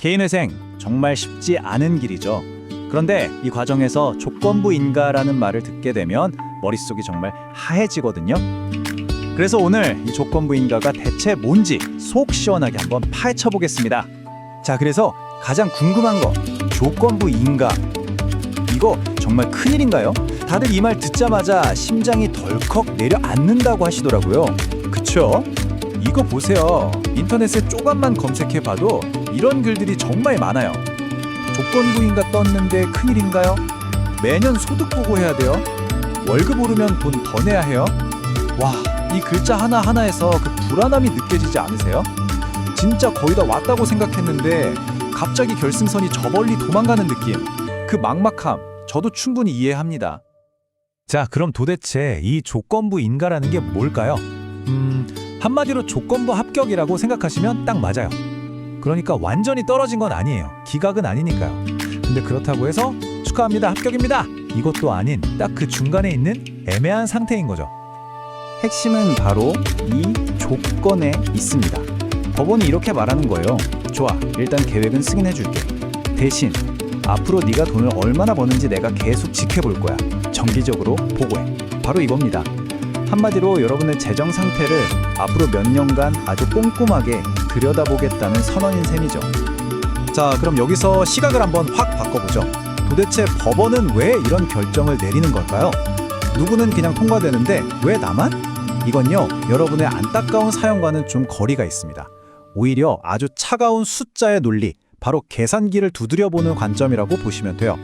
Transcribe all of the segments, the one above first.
개인회생 정말 쉽지 않은 길이죠. 그런데 이 과정에서 조건부 인가라는 말을 듣게 되면 머릿속이 정말 하얘지거든요. 그래서 오늘 이 조건부 인가가 대체 뭔지 속 시원하게 한번 파헤쳐 보겠습니다. 자, 그래서 가장 궁금한 거, 조건부 인가. 이거 정말 큰일인가요? 다들 이 말 듣자마자 심장이 덜컥 내려앉는다고 하시더라고요. 그쵸? 이거 보세요. 인터넷에 조금만 검색해봐도 이런 글들이 정말 많아요. 조건부 인가 떴는데 큰일인가요? 매년 소득 보고해야 돼요? 월급 오르면 돈 더 내야 해요? 와, 이 글자 하나하나에서 그 불안함이 느껴지지 않으세요? 진짜 거의 다 왔다고 생각했는데 갑자기 결승선이 저 멀리 도망가는 느낌. 그 막막함, 저도 충분히 이해합니다. 자, 그럼 도대체 이 조건부 인가라는 게 뭘까요? 한마디로 조건부 합격이라고 생각하시면 딱 맞아요. 그러니까 완전히 떨어진 건 아니에요. 기각은 아니니까요. 근데 그렇다고 해서 축하합니다, 합격입니다, 이것도 아닌 딱 그 중간에 있는 애매한 상태인 거죠. 핵심은 바로 이 조건에 있습니다. 법원이 이렇게 말하는 거예요. 좋아, 일단 계획은 승인해줄게. 대신 앞으로 네가 돈을 얼마나 버는지 내가 계속 지켜볼 거야. 정기적으로 보고해. 바로 이겁니다. 한마디로 여러분의 재정 상태를 앞으로 몇 년간 아주 꼼꼼하게 들여다보겠다는 선언인 셈이죠. 자, 그럼 여기서 시각을 한번 확 바꿔보죠. 도대체 법원은 왜 이런 결정을 내리는 걸까요? 누구는 그냥 통과되는데 왜 나만? 이건요, 여러분의 안타까운 사연과는 좀 거리가 있습니다. 오히려 아주 차가운 숫자의 논리, 바로 계산기를 두드려보는 관점이라고 보시면 돼요.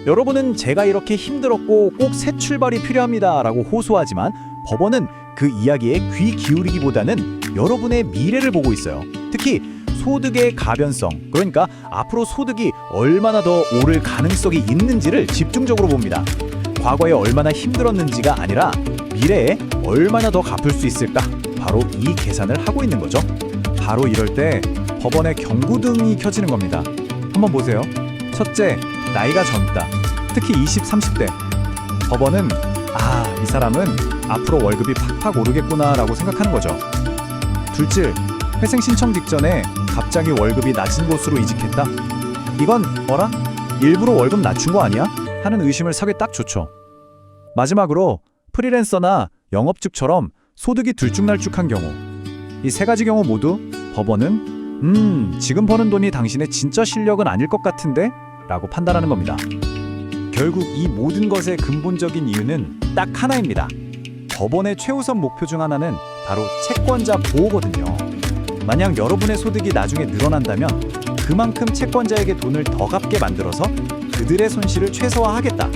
여러분은 제가 이렇게 힘들었고 꼭 새 출발이 필요합니다 라고 호소하지만 법원은 그 이야기에 귀 기울이기보다는 여러분의 미래를 보고 있어요. 특히 소득의 가변성, 그러니까 앞으로 소득이 얼마나 더 오를 가능성이 있는지를 집중적으로 봅니다. 과거에 얼마나 힘들었는지가 아니라 미래에 얼마나 더 갚을 수 있을까, 바로 이 계산을 하고 있는 거죠. 바로 이럴 때 법원의 경고등이 켜지는 겁니다. 한번 보세요. 첫째, 나이가 젊다. 특히 20, 30대. 법원은 이 사람은 앞으로 월급이 팍팍 오르겠구나 라고 생각하는 거죠. 둘째, 회생 신청 직전에 갑자기 월급이 낮은 곳으로 이직했다. 이건 뭐라? 일부러 월급 낮춘 거 아니야? 하는 의심을 사기 딱 좋죠. 마지막으로 프리랜서나 영업직처럼 소득이 들쭉날쭉한 경우. 이 세 가지 경우 모두 법원은 지금 버는 돈이 당신의 진짜 실력은 아닐 것 같은데? 라고 판단하는 겁니다. 결국 이 모든 것의 근본적인 이유는 딱 하나입니다. 법원의 최우선 목표 중 하나는 바로 채권자 보호거든요. 만약 여러분의 소득이 나중에 늘어난다면 그만큼 채권자에게 돈을 더 갚게 만들어서 그들의 손실을 최소화하겠다.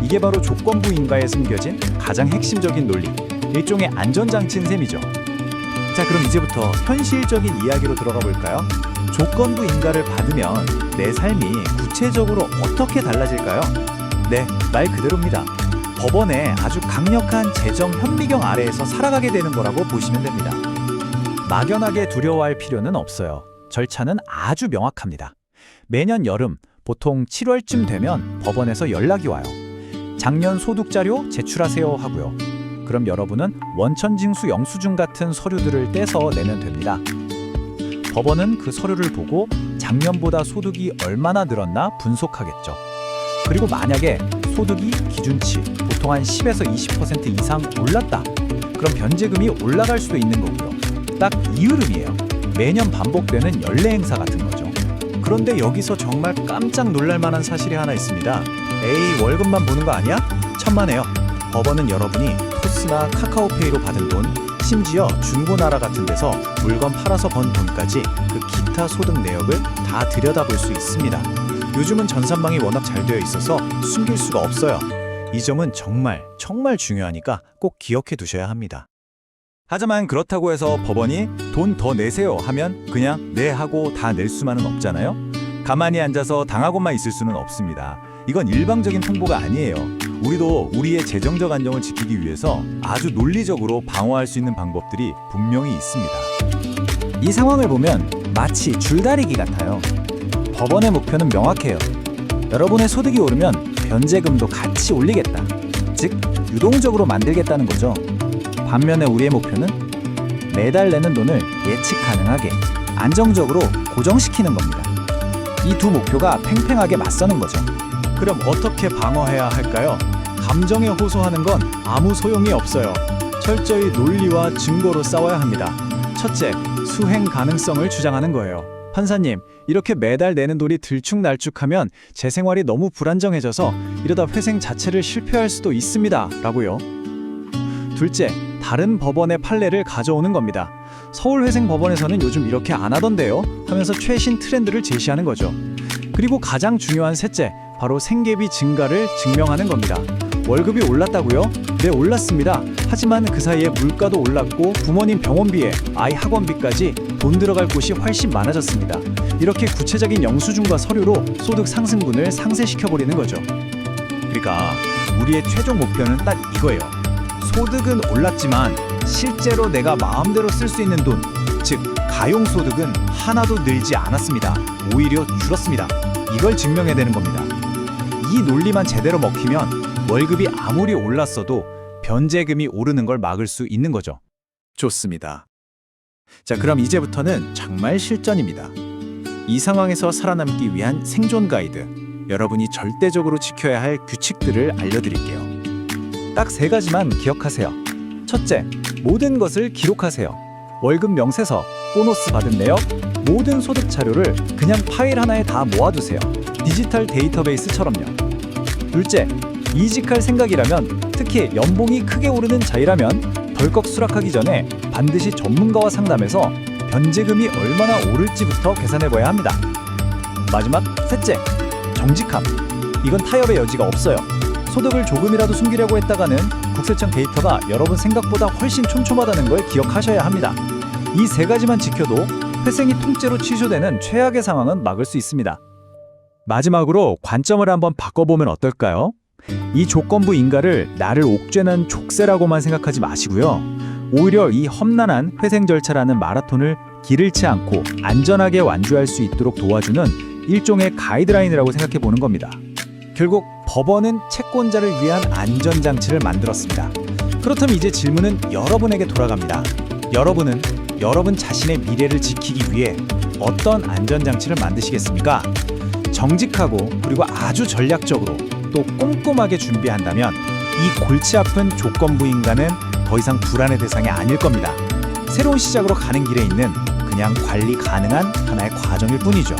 이게 바로 조건부 인가에 숨겨진 가장 핵심적인 논리, 일종의 안전장치인 셈이죠. 자, 그럼 이제부터 현실적인 이야기로 들어가 볼까요? 조건부 인가를 받으면 내 삶이 구체적으로 어떻게 달라질까요? 네, 말 그대로입니다. 법원의 아주 강력한 재정 현미경 아래에서 살아가게 되는 거라고 보시면 됩니다. 막연하게 두려워할 필요는 없어요. 절차는 아주 명확합니다. 매년 여름, 보통 7월쯤 되면 법원에서 연락이 와요. 작년 소득 자료 제출하세요 하고요. 그럼 여러분은 원천징수 영수증 같은 서류들을 떼서 내면 됩니다. 법원은 그 서류를 보고 작년보다 소득이 얼마나 늘었나 분석하겠죠. 그리고 만약에 소득이 기준치, 보통 한 10에서 20% 이상 올랐다. 그럼 변제금이 올라갈 수도 있는 거고요. 딱 이 흐름이에요. 매년 반복되는 연례 행사 같은 거죠. 그런데 여기서 정말 깜짝 놀랄 만한 사실이 하나 있습니다. 에이, 월급만 보는 거 아니야? 천만에요. 법원은 여러분이 토스나 카카오페이로 받은 돈, 심지어 중고나라 같은 데서 물건 팔아서 번 돈까지 그 기타 소득 내역을 다 들여다볼 수 있습니다. 요즘은 전산망이 워낙 잘 되어 있어서 숨길 수가 없어요. 이 점은 정말 중요하니까 꼭 기억해 두셔야 합니다. 하지만 그렇다고 해서 법원이 돈 더 내세요 하면 그냥 네 하고 다 낼 수만은 없잖아요. 가만히 앉아서 당하고만 있을 수는 없습니다. 이건 일방적인 통보가 아니에요. 우리도 우리의 재정적 안정을 지키기 위해서 아주 논리적으로 방어할 수 있는 방법들이 분명히 있습니다. 이 상황을 보면 마치 줄다리기 같아요. 법원의 목표는 명확해요. 여러분의 소득이 오르면 변제금도 같이 올리겠다. 즉, 유동적으로 만들겠다는 거죠. 반면에 우리의 목표는 매달 내는 돈을 예측 가능하게 안정적으로 고정시키는 겁니다. 이 두 목표가 팽팽하게 맞서는 거죠. 그럼 어떻게 방어해야 할까요? 감정에 호소하는 건 아무 소용이 없어요. 철저히 논리와 증거로 싸워야 합니다. 첫째, 수행 가능성을 주장하는 거예요. 판사님, 이렇게 매달 내는 돈이 들쭉날쭉하면 제 생활이 너무 불안정해져서 이러다 회생 자체를 실패할 수도 있습니다. 라고요. 둘째, 다른 법원의 판례를 가져오는 겁니다. 서울회생법원에서는 요즘 이렇게 안 하던데요? 하면서 최신 트렌드를 제시하는 거죠. 그리고 가장 중요한 셋째, 바로 생계비 증가를 증명하는 겁니다. 월급이 올랐다고요? 네, 올랐습니다. 하지만 그 사이에 물가도 올랐고 부모님 병원비에 아이 학원비까지 돈 들어갈 곳이 훨씬 많아졌습니다. 이렇게 구체적인 영수증과 서류로 소득 상승분을 상쇄시켜버리는 거죠. 그러니까 우리의 최종 목표는 딱 이거예요. 소득은 올랐지만 실제로 내가 마음대로 쓸 수 있는 돈, 즉 가용소득은 하나도 늘지 않았습니다. 오히려 줄었습니다. 이걸 증명해야 되는 겁니다. 이 논리만 제대로 먹히면 월급이 아무리 올랐어도 변제금이 오르는 걸 막을 수 있는 거죠. 좋습니다. 자, 그럼 이제부터는 정말 실전입니다. 이 상황에서 살아남기 위한 생존 가이드, 여러분이 절대적으로 지켜야 할 규칙들을 알려드릴게요. 딱 3가지만 기억하세요. 첫째, 모든 것을 기록하세요. 월급 명세서, 보너스 받은 내역, 모든 소득 자료를 그냥 파일 하나에 다 모아두세요. 디지털 데이터베이스처럼요. 둘째, 이직할 생각이라면, 특히 연봉이 크게 오르는 자이라면 덜컥 수락하기 전에 반드시 전문가와 상담해서 변제금이 얼마나 오를지부터 계산해봐야 합니다. 마지막 셋째, 정직함. 이건 타협의 여지가 없어요. 소득을 조금이라도 숨기려고 했다가는 국세청 데이터가 여러분 생각보다 훨씬 촘촘하다는 걸 기억하셔야 합니다. 이 3가지만 지켜도 회생이 통째로 취소되는 최악의 상황은 막을 수 있습니다. 마지막으로 관점을 한번 바꿔보면 어떨까요? 이 조건부 인가를 나를 옥죄는 족쇄라고만 생각하지 마시고요. 오히려 이 험난한 회생 절차라는 마라톤을 길 잃지 않고 안전하게 완주할 수 있도록 도와주는 일종의 가이드라인이라고 생각해 보는 겁니다. 결국 법원은 채권자를 위한 안전장치를 만들었습니다. 그렇다면 이제 질문은 여러분에게 돌아갑니다. 여러분은 여러분 자신의 미래를 지키기 위해 어떤 안전장치를 만드시겠습니까? 정직하고 그리고 아주 전략적으로 또 꼼꼼하게 준비한다면 이 골치 아픈 조건부 인가는 더 이상 불안의 대상이 아닐 겁니다. 새로운 시작으로 가는 길에 있는 그냥 관리 가능한 하나의 과정일 뿐이죠.